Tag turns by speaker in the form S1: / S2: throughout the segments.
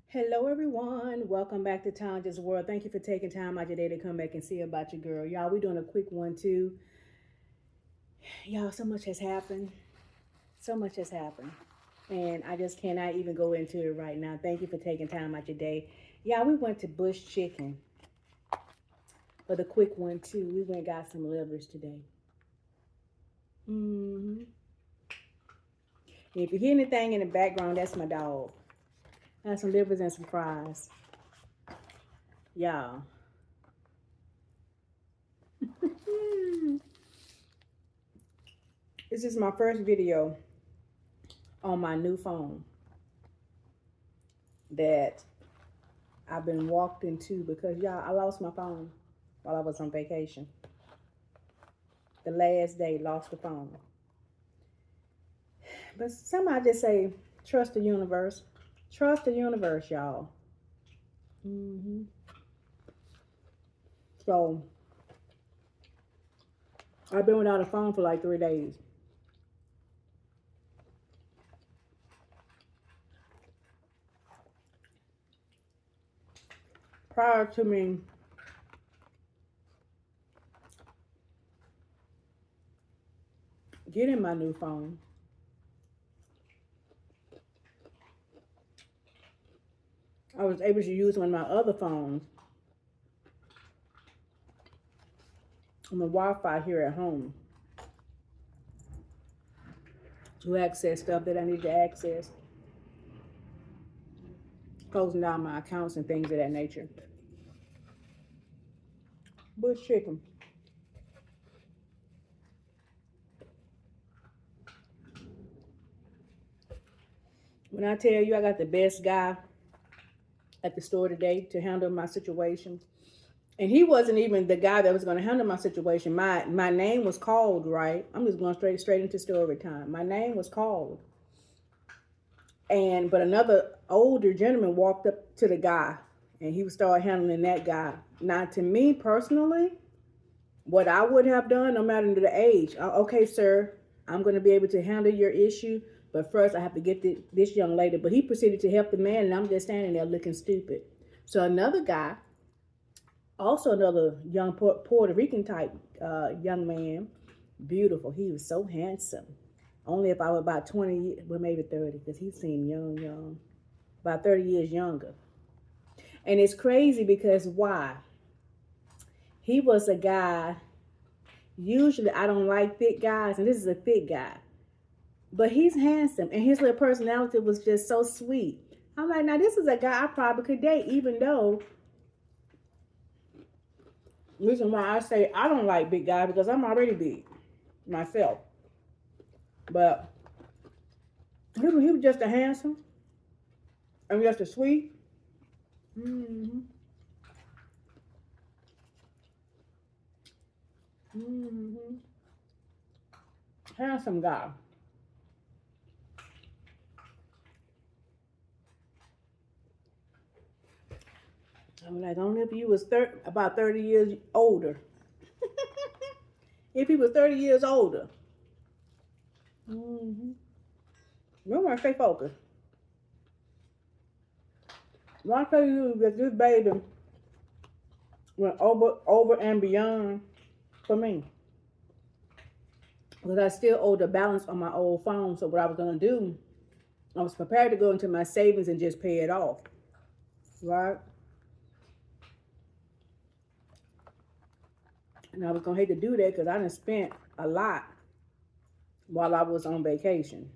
S1: Hello, everyone. Welcome back to Challenges World. Thank you for taking time out your day to come back and see about your girl. Y'all, we're doing a quick one, too. Y'all, so much has happened. So much has happened. And I just cannot even go into it right now. Thank you for taking time out your day. Y'all, we went to Bush Chicken for the quick one, too. We went and got some livers today. hmm If you hear anything in the background, that's my dog. I had some livers and some fries. Y'all. This is my first video on my new phone that I've been walked into because y'all, I lost my phone while I was on vacation. The last day, lost the phone. But somebody just say, trust the universe. Trust the universe, y'all. hmm So I've been without a phone for like 3 days. Prior to me getting my new phone, I was able to use one of my other phones on the Wi-Fi here at home to access stuff that I need to access, closing down my accounts and things of that nature. Bush chicken. When I tell you I got the best guy at the store today to handle my situation, and he wasn't even the guy that was going to handle my situation. My name was called, right? I'm just going straight into story time. My name was called, and but another older gentleman walked up to the guy, and he would start handling that guy. Now, to me personally, what I would have done, no matter the age, okay, sir, I'm going to be able to handle your issue, but first I have to get this young lady. But he proceeded to help the man, and I'm just standing there looking stupid. So another guy, also another young Puerto Rican type young man, beautiful. He was so handsome. Only if I was about 20, well, maybe 30, because he seemed young, about 30 years younger. And it's crazy because why? He was a guy. Usually, I don't like thick guys, and this is a thick guy. But he's handsome, and his little personality was just so sweet. I'm like, now this is a guy I probably could date, even though reason why I say I don't like big guys because I'm already big myself. But he was just a handsome and just a sweet, mm-hmm, mm-hmm, handsome guy. I'm like, only if you was about 30 years older. If he was 30 years older. Mm-hmm. Remember, stay focused. When I tell you that this baby went over and beyond for me. Because I still owed the balance on my old phone. So what I was gonna do, I was prepared to go into my savings and just pay it off. Right? And I was gonna hate to do that because I done spent a lot while I was on vacation.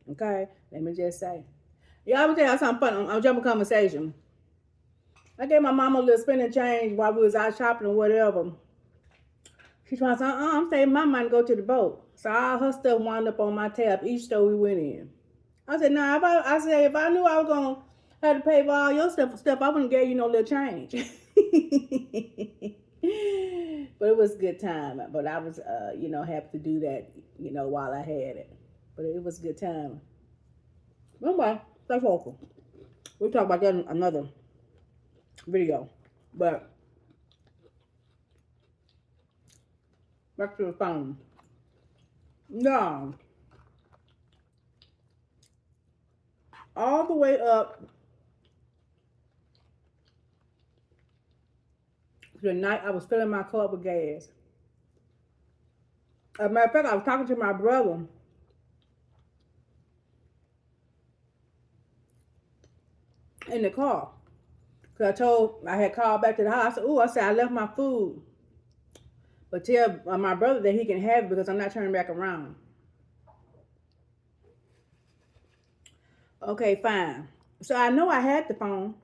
S1: Okay? Let me just say. Yeah, I was tell you something fun. I'm jumping conversation. I gave my mama a little spending change while we was out shopping or whatever. She trying to say, I'm saving my money to go to the boat. So all her stuff wound up on my tab each store we went in. I said, nah, if I knew I was gonna have to pay for all your stuff, I wouldn't give you no little change. But it was a good time. But I was happy to do that, while I had it. But it was a good time. Anyway, that's awful. We'll talk about that in another video. But back to the phone. No. All the way up The night I was filling my car up with gas. As a matter of fact, I was talking to my brother in the car. Because I had called back to the house. I said, "Ooh," I said, "I left my food. But tell my brother that he can have it because I'm not turning back around." Okay, fine. So I know I had the phone,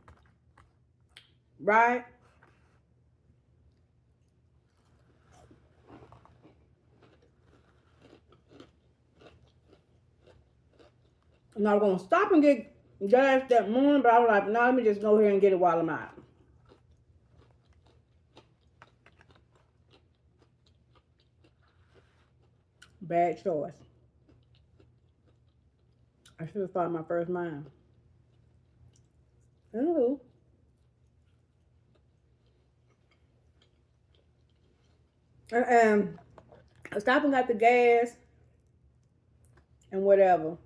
S1: right? And I was going to stop and get gas that morning, but I was like, no, let me just go here and get it while I'm out. Bad choice. I should have thought my first mind. Ooh. And I stopped and got the gas and whatever.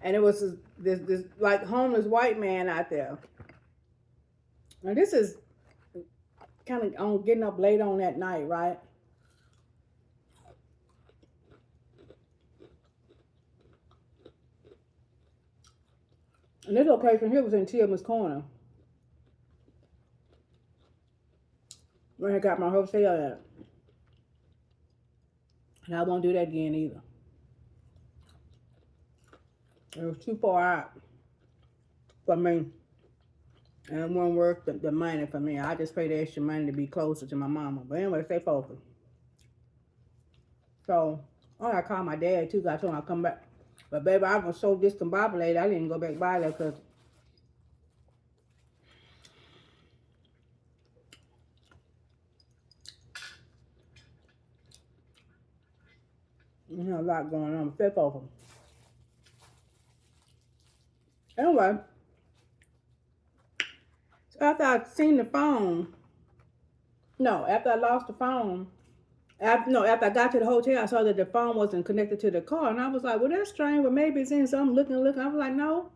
S1: And it was this like homeless white man out there. Now this is kind of on getting up late on that night, right? And this location here was in Tillman's Corner, where I got my hotel at. And I won't do that again either. It was too far out for me. And it wasn't worth the money for me. I just paid the extra money to be closer to my mama. But anyway, stay focused. So, I called my dad too, because I told him I'd come back. But baby, I was so discombobulated, I didn't go back by there because you know, a lot going on. Stay focused. Anyway, so after I'd seen the phone, no, after I lost the phone, after I got to the hotel, I saw that the phone wasn't connected to the car. And I was like, well, that's strange, but maybe it's in. So I'm looking. I was like, no.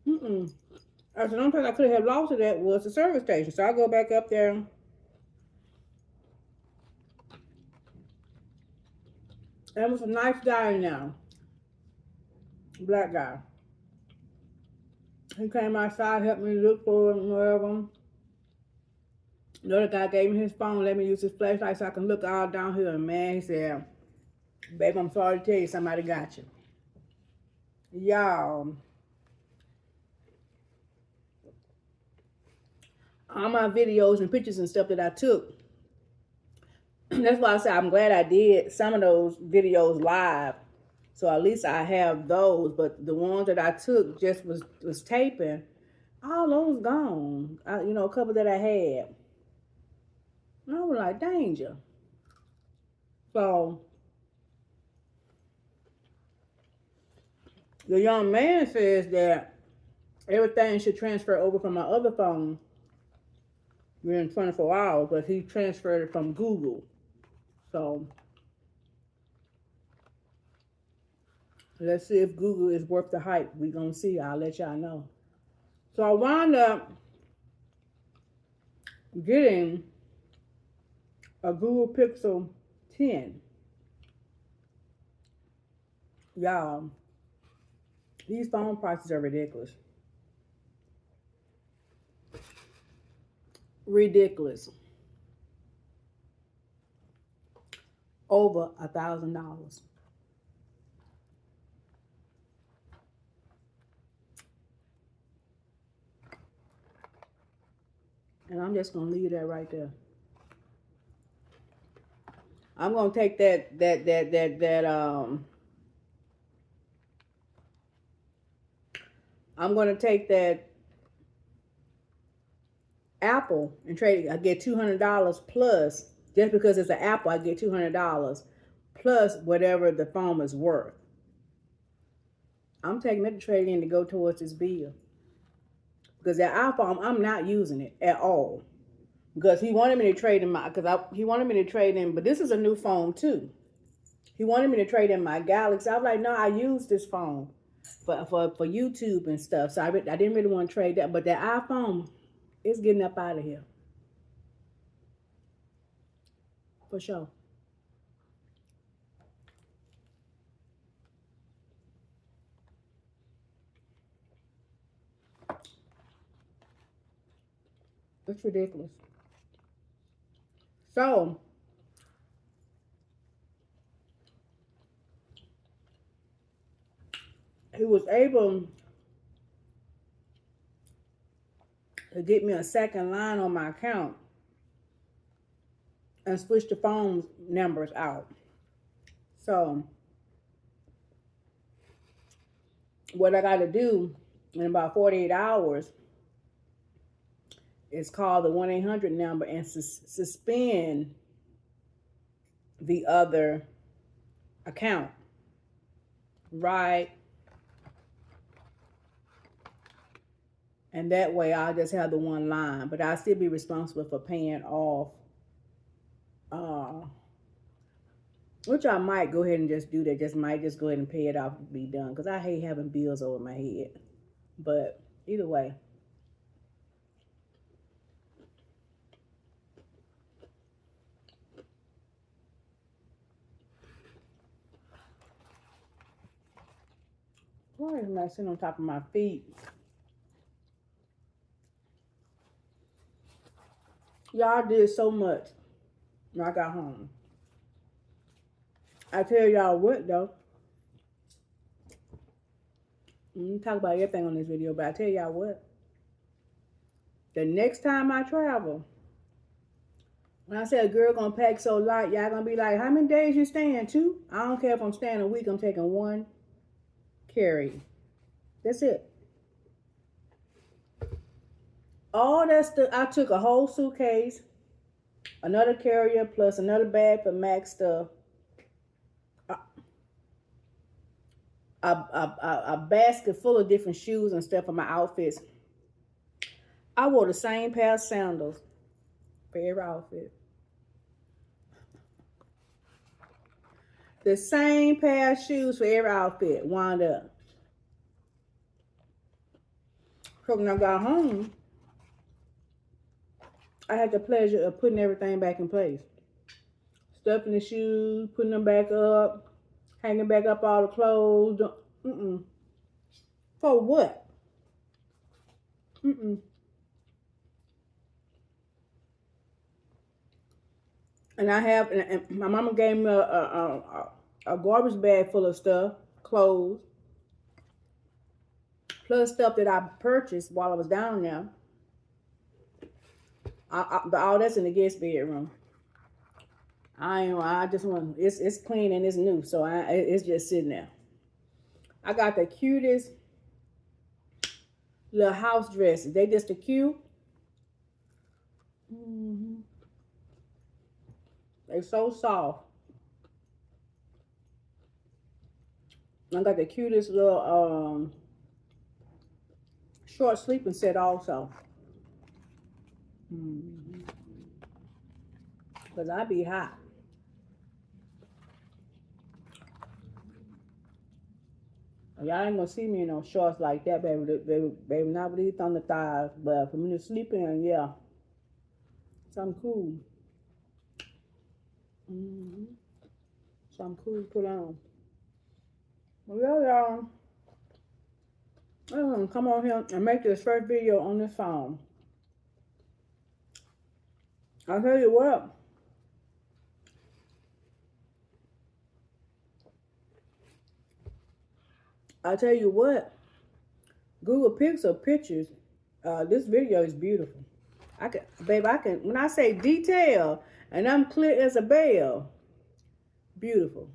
S1: I said, the only place I could have lost it at was the service station. So I go back up there. And there was a nice guy in there. Black guy. He came outside, helped me look for it and whatever. The other guy gave me his phone, let me use his flashlight so I can look all down here. And man, he said, babe, I'm sorry to tell you, somebody got you. Y'all, all my videos and pictures and stuff that I took, that's why I said I'm glad I did some of those videos live. So at least I have those. But the ones that I took just was taping. All those gone. A couple that I had. And I was like, danger. So the young man says that everything should transfer over from my other phone within 24 hours, but he transferred it from Google. So let's see if Google is worth the hype. We're going to see. I'll let y'all know. So I wound up getting a Google Pixel 10. Y'all, these phone prices are ridiculous. Ridiculous. Over $1,000. And I'm just gonna leave that right there. I'm gonna take I'm gonna take that Apple and trade it. I get $200 plus, just because it's an Apple, I get $200 plus whatever the phone is worth. I'm taking it to trade in to go towards this bill. Because that iPhone, I'm not using it at all. Because he wanted me to trade in he wanted me to trade in, but this is a new phone too. He wanted me to trade in my Galaxy. I was like, no, I use this phone. for YouTube and stuff. So I didn't really want to trade that. But that iPhone is getting up out of here. For sure. It's ridiculous. So he was able to get me a second line on my account and switch the phone numbers out. So what I got to do in about 48 hours is call the 1-800 number and suspend the other account. Right. And that way I'll just have the one line, but I'll still be responsible for paying off. Which I might go ahead and just do that. Might just go ahead and pay it off and be done. Because I hate having bills over my head. But either way. Why is my sitting on top of my feet? Y'all did so much when I got home. I tell y'all what though. I'm talk about everything on this video, but I tell y'all what. The next time I travel, when I say a girl gonna pack so light, y'all gonna be like, how many days you staying? 2? I don't care if I'm staying a week, I'm taking 1 carry. That's it. All that stuff, I took a whole suitcase, another carrier, plus another bag for Mac stuff, a basket full of different shoes and stuff for my outfits. I wore the same pair of sandals for every outfit. The same pair of shoes for every outfit, wound up. So when I got home, I had the pleasure of putting everything back in place. Stuffing the shoes, putting them back up, hanging back up all the clothes. For what? And I have, and my mama gave me a garbage bag full of stuff, clothes, plus stuff that I purchased while I was down there. But all that's in the guest bedroom. I just want, it's clean and it's new, so it's just sitting there. I got the cutest little house dresses. They just the cute. They're so soft. I got the cutest little short sleeping set also. Because I be hot. Y'all ain't gonna see me in no shorts like that, baby. Not with these on the thighs, but for me to sleep in, yeah, something cool. Something cool to put on. Well, yeah, y'all, I'm gonna come on here and make this first video on this phone. I'll tell you what. Google Pixel pictures. This video is beautiful. I can, when I say detail, and I'm clear as a bell. Beautiful.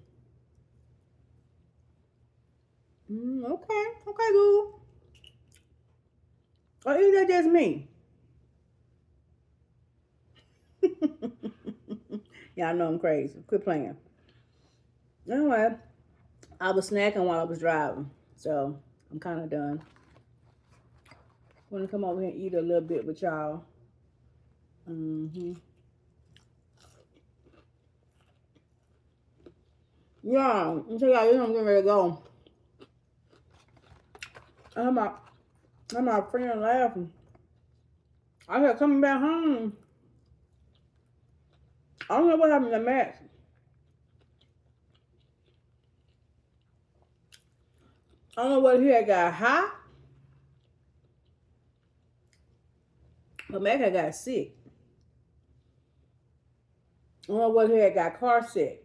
S1: Okay, Google. Or is that just me? Y'all know I'm crazy. Quit playing. Anyway, I was snacking while I was driving, so I'm kind of done. Want to come over here and eat a little bit with y'all. Yeah, I'm tell y'all, I'm getting ready to go. I'm my friend laughing. I said, coming back home. I don't know what happened to Max. I don't know whether he had got high, but Max had got sick. I don't know whether he had got car sick.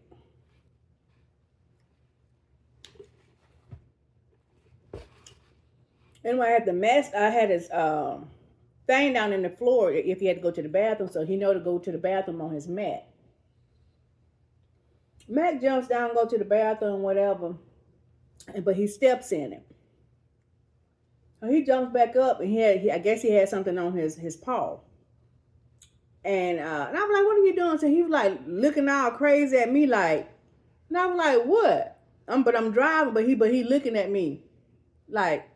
S1: Anyway, I had the mask. I had his thing down in the floor if he had to go to the bathroom, so he know to go to the bathroom on his mat. Mac jumps down, go to the bathroom, whatever, but he steps in it. So he jumps back up, and I guess he had something on his paw. And I was like, "What are you doing?" So he was like looking all crazy at me, like, and I was like, "What?" But I'm driving, but he looking at me, like,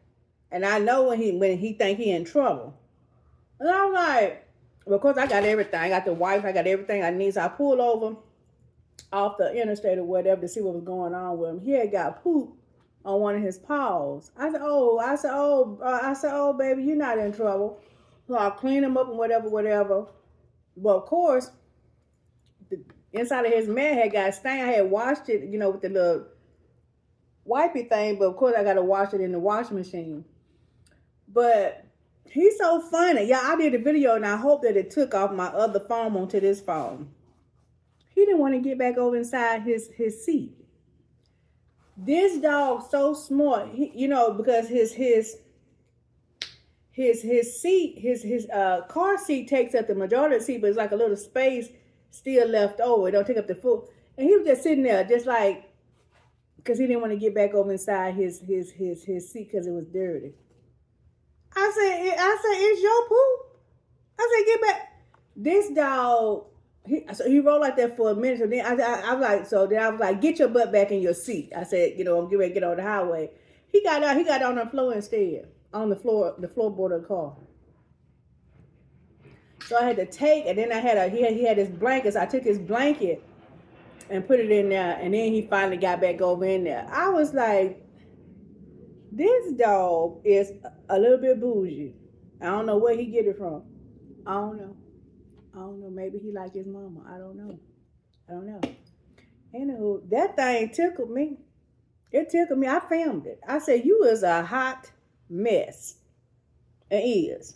S1: and I know when he think he in trouble. And I'm like, well, of course I got everything. I got the wife, I got everything I need. So I pulled over off the interstate or whatever to see what was going on with him. He had got poop on one of his paws. I said, oh, baby, you're not in trouble. So I clean him up and whatever. But of course, the inside of his mat had got stained. I had washed it, with the little wipey thing. But of course, I got to wash it in the washing machine. But he's so funny. Yeah, I did a video and I hope that it took off my other phone onto this phone. He didn't want to get back over inside his seat. This dog so smart, because his seat, his car seat takes up the majority of the seat, but it's like a little space still left over. It don't take up the full. And he was just sitting there, just like, because he didn't want to get back over inside his seat because it was dirty. I said, it's your poop. I said, get back. This dog, he rolled like that for a minute. So then I was like, get your butt back in your seat. I said, I'm getting ready to get on the highway. He got on the floor instead, on the floorboard of the car. So I had to take, and then he had his blanket. So I took his blanket and put it in there, and then he finally got back over in there. I was like, this dog is a little bit bougie. I don't know where he get it from. I don't know. Maybe he like his mama. I don't know. Anywho, that thing tickled me. It tickled me. I filmed it. I said, you is a hot mess. It is.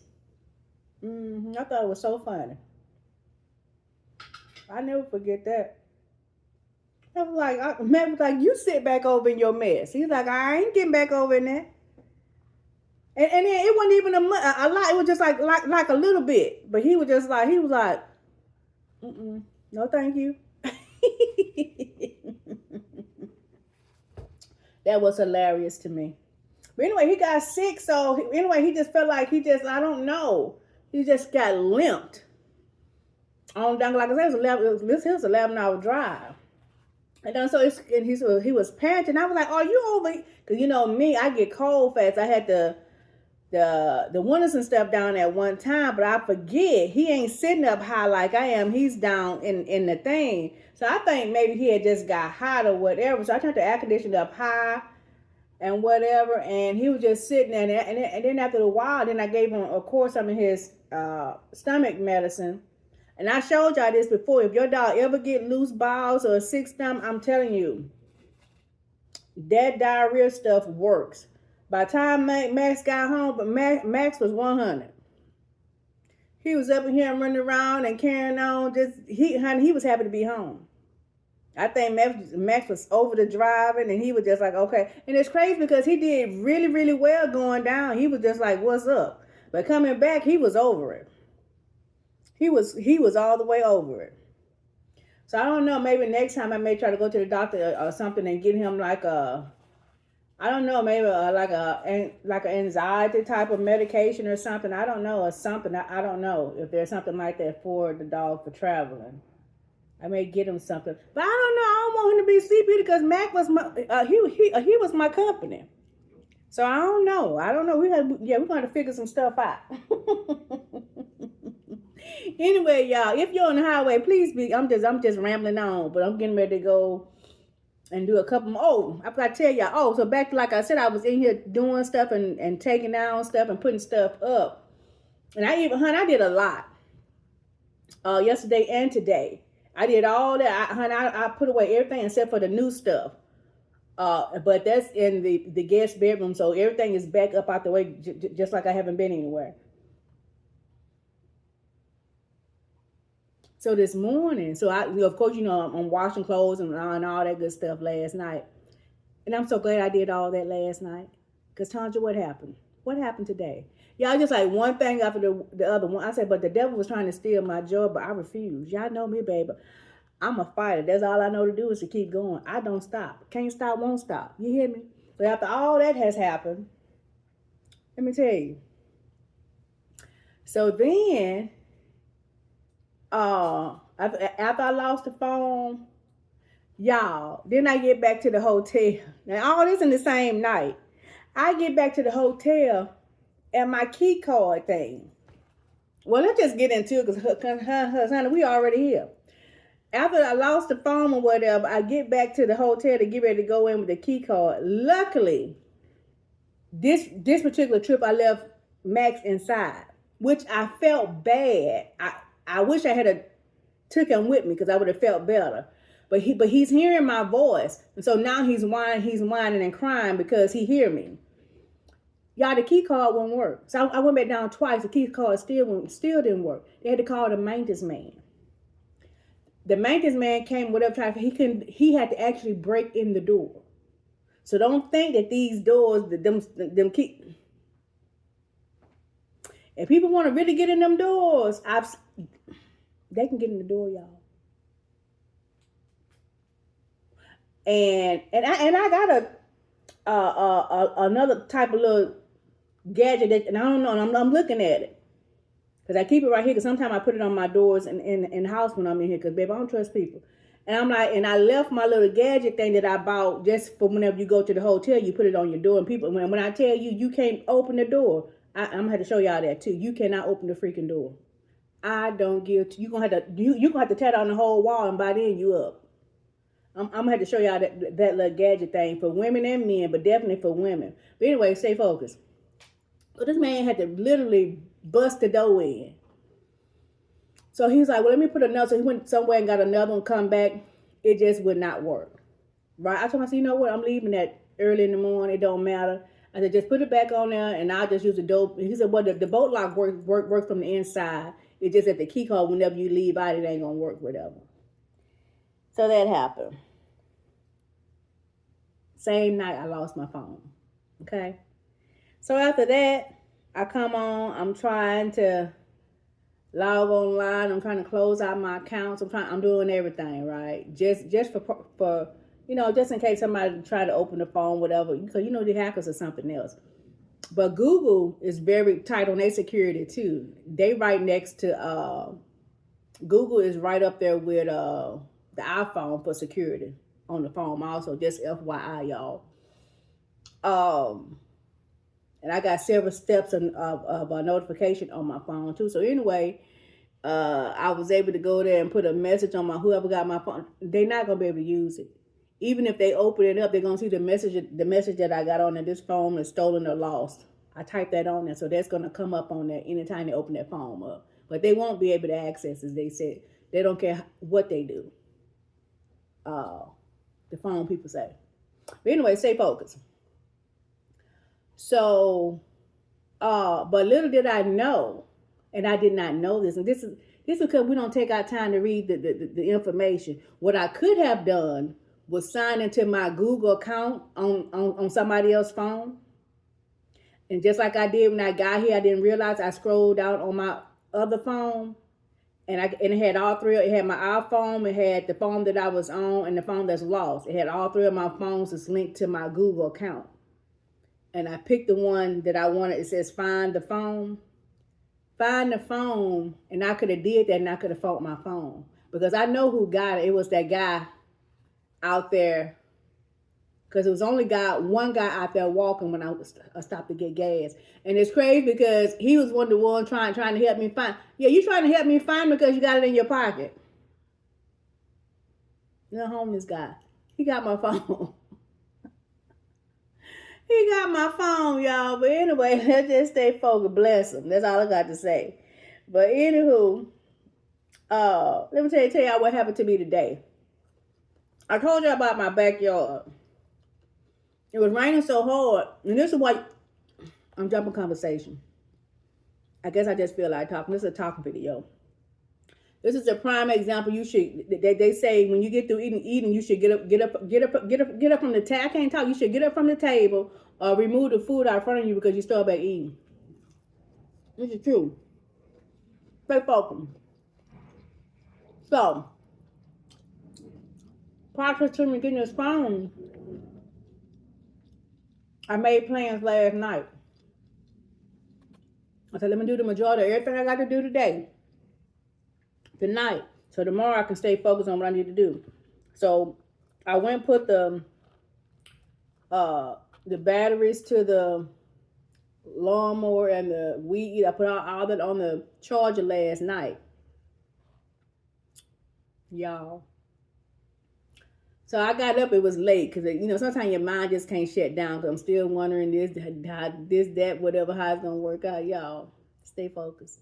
S1: I thought it was so funny. I never forget that. I was like, Matt was like, you sit back over in your mess. He's like, I ain't getting back over in there. And then it wasn't even a lot. It was just like a little bit. But he was like, no, thank you. That was hilarious to me. But anyway, he got sick. So anyway, he just felt like I don't know. He just got limped. On down, like I said, it was 11-hour drive. And then he was panting. I was like, "Are you over?" Because me, I get cold fast. I had the windows and stuff down at one time, but I forget he ain't sitting up high like I am. He's down in the thing. So I think maybe he had just got hot or whatever. So I turned the air conditioner up high and whatever, and he was just sitting there. And then after a while, then I gave him, of course, some of his stomach medicine. And I showed y'all this before. If your dog ever get loose bowels or a sick stomach, I'm telling you, that diarrhea stuff works. By the time Max got home, but Max was 100. He was up in here and running around and carrying on. He was happy to be home. I think Max was over the driving, and he was just like, okay. And it's crazy because he did really, really well going down. He was just like, what's up? But coming back, he was over it. He was all the way over it. So I don't know. Maybe next time I may try to go to the doctor or something and get him like maybe like an anxiety type of medication or something. I don't know, or something. I don't know if there's something like that for the dog for traveling. I may get him something, but I don't know. I don't want him to be sleepy because Mac was he was my company. So I don't know. We're going to figure some stuff out. Anyway, y'all, if you're on the highway, please be. I'm just rambling on, but I'm getting ready to go and do a couple more. Oh, I forgot to tell y'all. Oh, so back to like I said, I was in here doing stuff and taking down stuff and putting stuff up. And I did a lot. Yesterday and today. I did all that. I put away everything except for the new stuff. But that's in the guest bedroom, so everything is back up out the way, just like I haven't been anywhere. So this morning, so of course, I'm washing clothes and all that good stuff last night, and I'm so glad I did all that last night. Cause Tanja, what happened? What happened today? Y'all just like one thing after the other one. I said, but the devil was trying to steal my joy, but I refused. Y'all know me, baby. I'm a fighter. That's all I know to do is to keep going. I don't stop. Can't stop, won't stop. You hear me? But after all that has happened, let me tell you. So then, after I lost the phone, y'all, then I get back to the hotel. Now all this in the same night. I get back to the hotel and my key card thing. Well, let's just get into it because honey, we already here. After I lost the phone or whatever, I get back to the hotel to get ready to go in with the key card. Luckily, this particular trip I left Max inside, which I felt bad. I wish I had took him with me because I would have felt better. But he's hearing my voice, and so now he's whining and crying because he hear me. Y'all, the key card won't work. So I went back down twice. The key card still didn't work. They had to call the maintenance man. The maintenance man came, whatever time he had to actually break in the door. So don't think that these doors, them key. If people want to really get in them doors, they can get in the door, y'all. And I got another type of little gadget that, and I don't know, and I'm looking at it. Because I keep it right here, because sometimes I put it on my doors in the house when I'm in here, because, baby, I don't trust people. And I'm like, and I left my little gadget thing that I bought just for whenever you go to the hotel, you put it on your door. And people, when I tell you, you can't open the door, I'm going to have to show y'all that, too. You cannot open the freaking door. I don't give, you're going to have to tear down the whole wall, and by then you up. I'm going to have to show y'all that little gadget thing for women and men, but definitely for women. But anyway, stay focused. So this man had to literally bust the door in. So he was like, well, let me put another. So he went somewhere and got another one, come back. It just would not work. Right? I told him, I said, you know what? I'm leaving that early in the morning. It don't matter. I said, just put it back on there and I'll just use the door. He said, well, the bolt lock works from the inside. It's just that the key card, whenever you leave out, it ain't going to work, whatever. So that happened. Same night, I lost my phone. Okay? So after that, I come on. I'm trying to log online. I'm trying to close out my accounts. I'm doing everything, right? Just for just in case somebody try to open the phone, whatever. Because the hackers are something else. But Google is very tight on their security too. They right next to Google is right up there with the iPhone for security on the phone. Also, just FYI, y'all. And I got several steps of a notification on my phone too. So anyway, I was able to go there and put a message on whoever got my phone. They're not gonna be able to use it. Even if they open it up, they're gonna see the message that I got on there. This phone is stolen or lost. I typed that on there, so that's gonna come up on there anytime they open that phone up. But they won't be able to access it. They said they don't care what they do. The phone people say. But anyway, stay focused. So, but little did I know, and I did not know this, and this is because we don't take our time to read the information. What I could have done was sign into my Google account on somebody else's phone. And just like I did when I got here, I didn't realize I scrolled down on my other phone. And it had all three. It had my iPhone, it had the phone that I was on, and the phone that's lost. It had all three of my phones that's linked to my Google account. And I picked the one that I wanted. It says find the phone. Find the phone. And I could have did that and I could have found my phone. Because I know who got it. It was that guy out there. Because it was only one guy out there walking when I stopped to get gas. And it's crazy because he was one of the ones trying to help me find. Yeah, you trying to help me find because you got it in your pocket. Homeless guy. He got my phone. He got my phone, y'all. But anyway, let's just stay focused. Bless him. That's all I got to say. But anywho, let me tell y'all what happened to me today. I told you about my backyard. It was raining so hard, and this is why I'm jumping conversation. I guess I just feel like talking. This is a talking video. This is a prime example. You should. They say when you get through eating, you should get up from the table. I can't talk. You should get up from the table or remove the food out in front of you because you start back eating. This is true. Stay focused. So, prior to me getting this phone, I made plans last night. I said, let me do the majority of everything I got to do tonight. So tomorrow I can stay focused on what I need to do. So I went and put the batteries to the lawnmower and the weed eater. I put all that on the charger last night. Y'all. So I got up, it was late because, sometimes your mind just can't shut down because I'm still wondering this, that, whatever, how it's going to work out. Y'all, stay focused.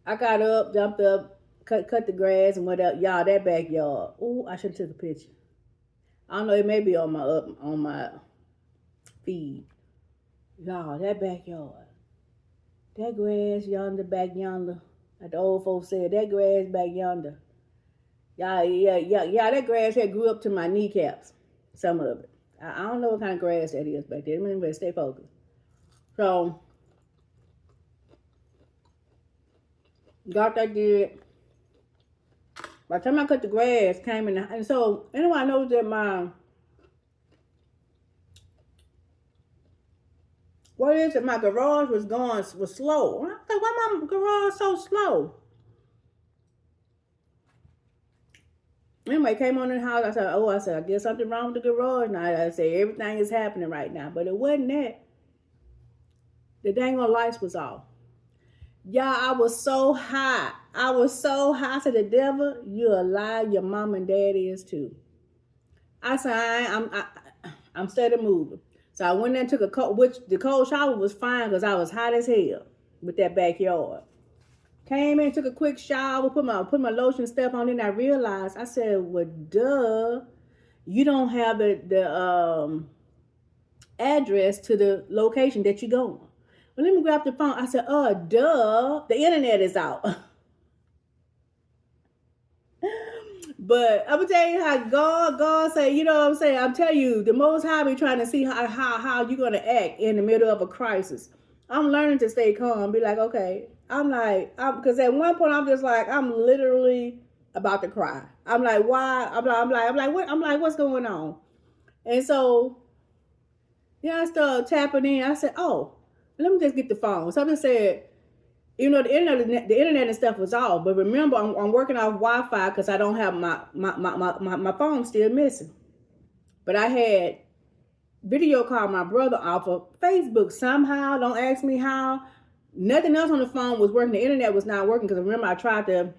S1: I got up, jumped up, cut the grass and whatever. Y'all, that backyard. Ooh, I should have took a picture. I don't know, it may be on my feed. Y'all, that backyard. That grass yonder, back yonder. Like the old folks said, that grass back yonder. Yeah, that grass had grew up to my kneecaps. Some of it. I don't know what kind of grass that is back there. Anyway, stay focused. So, got that good. By the time I cut the grass, came in, and so, anyway, I noticed that my garage was slow. I was like, why my garage so slow? Anyway, came on in the house. I said, I guess something wrong with the garage now. I said, everything is happening right now. But it wasn't that. The dang old lights was off. Y'all, I was so hot. I said, the devil, you a lie. Your mom and dad is too. I said, I'm steady moving. So I went there and took the cold shower was fine because I was hot as hell with that backyard. Came in, took a quick shower, put my lotion stuff on, then I realized, I said, well, duh, you don't have the address to the location that you're going. Well, let me grab the phone. I said, duh, the internet is out. But I'm going to tell you how God say, you know what I'm saying? I'm telling you, the Most High be trying to see how you're going to act in the middle of a crisis. I'm learning to stay calm, be like, okay. Because at one point I'm just like, I'm literally about to cry. I'm like, why? I'm like, what's going on? And so, I started tapping in. I said, oh, let me just get the phone. So I just said, the internet and stuff was off. But remember, I'm working off Wi-Fi because I don't have my phone still missing. But I had video called my brother off of Facebook somehow. Don't ask me how. Nothing else on the phone was working. The internet was not working because remember I tried to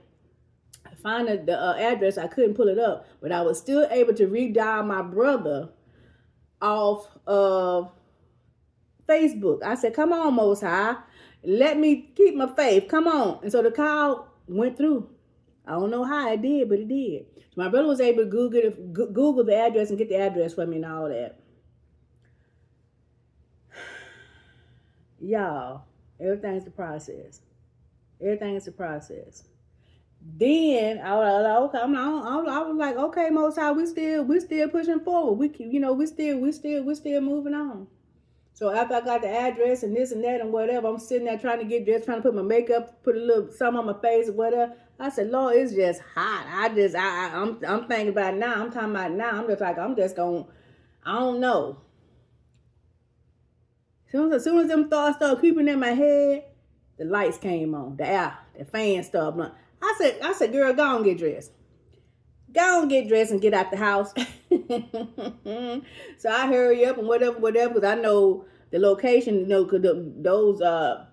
S1: find the address. I couldn't pull it up, but I was still able to redial my brother off of Facebook. I said, come on, Most High. Let me keep my faith. Come on. And so the call went through. I don't know how it did, but it did. So my brother was able to Google the address and get the address for me and all that. Y'all. Everything's the process. Everything is the process. Then I was like, okay, Most High, we still pushing forward. We keep, we still moving on. So after I got the address and this and that and whatever, I'm sitting there trying to get dressed, trying to put my makeup, put a little something on my face or whatever. I said, Lord, it's just hot. I'm thinking about it now. I'm talking about it now. I'm just like, I don't know. As soon as them thoughts started creeping in my head, the lights came on, the fan started blowing. I said, girl, go on get dressed. Go on get dressed and get out the house. So I hurry up and whatever, because I know the location, because those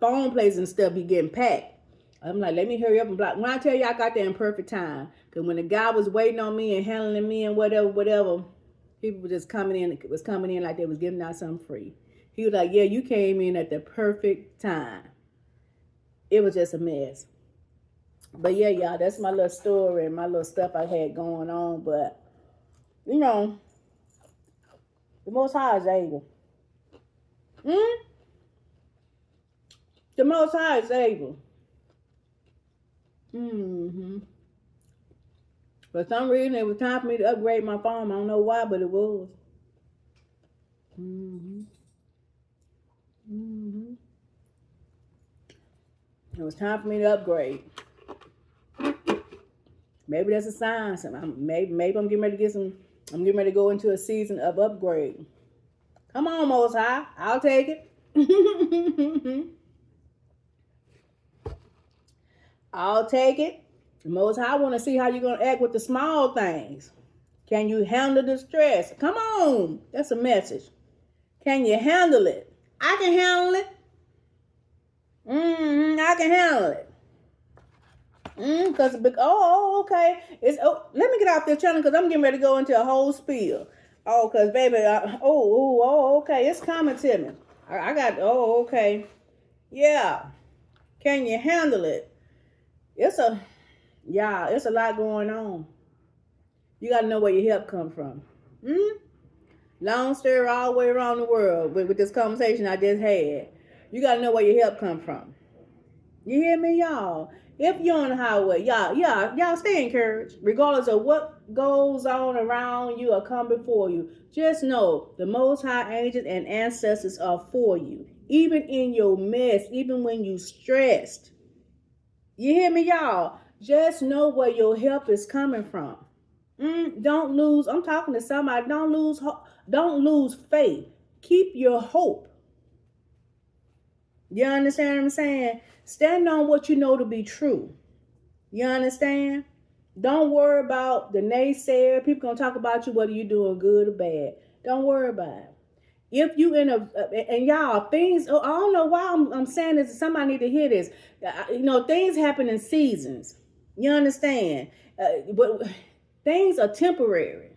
S1: phone places and stuff be getting packed. I'm like, let me hurry up and block. When I tell you I got there in perfect time, because when the guy was waiting on me and handling me and whatever, people were just coming in like they was giving out something free. He was like, yeah, you came in at the perfect time. It was just a mess. But yeah, y'all, that's my little story and my little stuff I had going on. But, you know, the Most High is able. The Most High is able. For some reason, it was time for me to upgrade my phone. I don't know why, but it was. It was time for me to upgrade. Maybe that's a sign. Maybe I'm getting ready to get some. I'm getting ready to go into a season of upgrade. Come on, Most High. I'll take it. I'll take it. Most High, I want to see how you're going to act with the small things. Can you handle the stress? Come on. That's a message. Can you handle it? I can handle it. I can handle it. Okay. Let me get off this channel because I'm getting ready to go into a whole spiel. Oh, because baby, okay. It's coming to me. I got, okay. Yeah. Can you handle it? It's a lot going on. You got to know where your help come from. Long story all the way around the world with this conversation I just had. You got to know where your help come from. You hear me, y'all? If you're on the highway, y'all stay encouraged. Regardless of what goes on around you or come before you, just know the Most High angels and ancestors are for you. Even in your mess, even when you stressed. You hear me, y'all? Just know where your help is coming from. Don't lose. I'm talking to somebody. Don't lose faith. Keep your hope. You understand what I'm saying? Stand on what you know to be true. You understand? Don't worry about the naysayer. People gonna talk about you whether you're doing good or bad. Don't worry about it. If you and y'all things, I don't know why I'm saying this. Somebody need to hear this. Things happen in seasons. You understand? But things are temporary.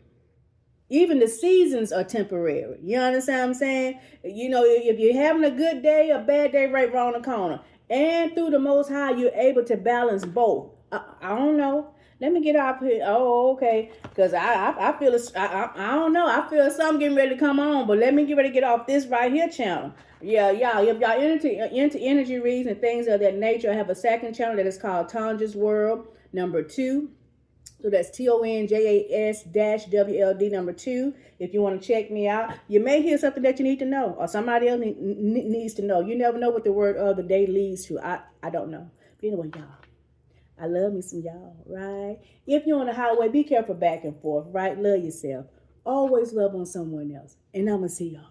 S1: Even the seasons are temporary. You understand what I'm saying? If you're having a good day, a bad day right around the corner. And through the Most High, you're able to balance both. I don't know. Let me get up here. Oh, okay. Because I feel I don't know. I feel something getting ready to come on. But let me get ready to get off this right here channel. Yeah, y'all. If y'all into energy reads and things of that nature, I have a second channel that is called Tanja's World #2. So that's TONJAS-WLD #2. If you want to check me out, you may hear something that you need to know, or somebody else needs to know. You never know what the word of the day leads to. I don't know. But anyway, y'all, I love me some y'all, right? If you're on the highway, be careful back and forth, right? Love yourself. Always love on someone else. And I'm going to see y'all.